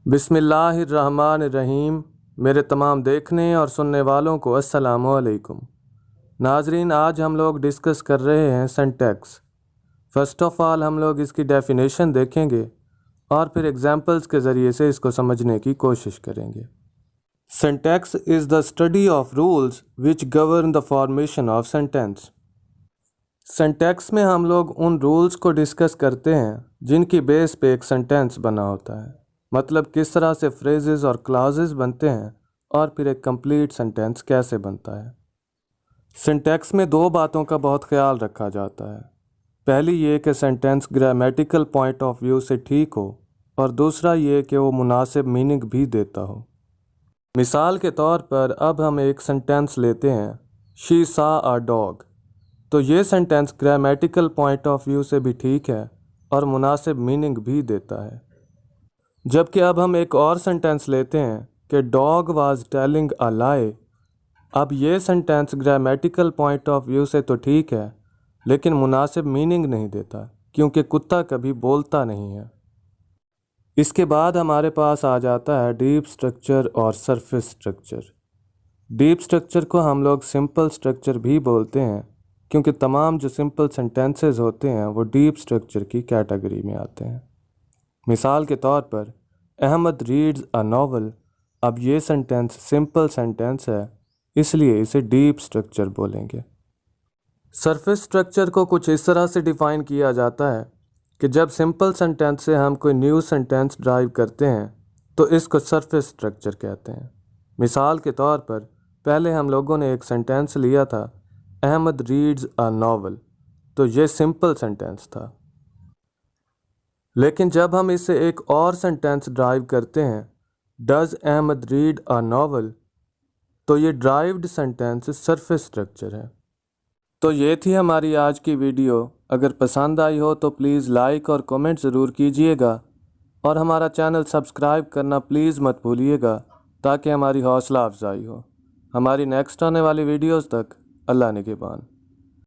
बिस्मिल्लाहिर्रहमानिर्रहीम। मेरे तमाम देखने और सुनने वालों को अस्सलामु अलैकुम। नाजरीन, आज हम लोग डिस्कस कर रहे हैं सिंटैक्स। फ़र्स्ट ऑफ़ ऑल हम लोग इसकी डेफिनेशन देखेंगे और फिर एग्जांपल्स के ज़रिए से इसको समझने की कोशिश करेंगे। Syntax is the study of rules which govern the formation of sentence. Syntax में हम लोग उन रूल्स को डिस्कस करते हैं जिनकी बेस पे एक सेंटेंस बना होता है, मतलब किस तरह से फ्रेजेस और क्लॉजेस बनते हैं और फिर एक कंप्लीट सेंटेंस कैसे बनता है। सिंटैक्स में दो बातों का बहुत ख्याल रखा जाता है। पहली ये कि sentence grammatical point of view से ठीक हो और दूसरा ये कि वो मुनासिब मीनिंग भी देता हो। मिसाल के तौर पर अब हम एक सेंटेंस लेते हैं, शी सॉ अ डॉग। तो ये sentence grammatical point of view से भी ठीक है और मुनासिब मीनिंग भी देता है। जबकि अब हम एक और सेंटेंस लेते हैं कि डॉग वाज टेलिंग अ लाई। अब ये sentence grammatical point of view से तो ठीक है लेकिन मुनासिब मीनिंग नहीं देता क्योंकि कुत्ता कभी बोलता नहीं है। इसके बाद हमारे पास आ जाता है डीप स्ट्रक्चर और सरफेस स्ट्रक्चर। डीप स्ट्रक्चर को हम लोग सिंपल स्ट्रक्चर भी बोलते हैं क्योंकि तमाम जो सिंपल सेंटेंसेस होते हैं वो डीप स्ट्रक्चर की कैटेगरी में आते हैं। मिसाल के तौर पर अहमद रीड्स अ नावल। अब ये सेंटेंस सिंपल सेंटेंस है इसलिए इसे डीप स्ट्रक्चर बोलेंगे। सरफेस स्ट्रक्चर को कुछ इस तरह से डिफ़ाइन किया जाता है कि जब सिंपल सेंटेंस से हम कोई न्यू सेंटेंस ड्राइव करते हैं तो इसको सरफेस स्ट्रक्चर कहते हैं। मिसाल के तौर पर पहले हम लोगों ने एक सेंटेंस लिया था, अहमद रीड्स अ नावल, तो ये सिंपल सेंटेंस था। लेकिन जब हम इसे एक और सेंटेंस ड्राइव करते हैं, does Ahmad read a novel, तो ये ड्राइव्ड सेंटेंस सरफेस स्ट्रक्चर है। तो ये थी हमारी आज की वीडियो। अगर पसंद आई हो तो प्लीज़ लाइक और कमेंट ज़रूर कीजिएगा और हमारा चैनल सब्सक्राइब करना प्लीज़ मत भूलिएगा ताकि हमारी हौसला अफजाई हो। हमारी नेक्स्ट आने वाली वीडियोज़ तक अल्लाह निगहबान।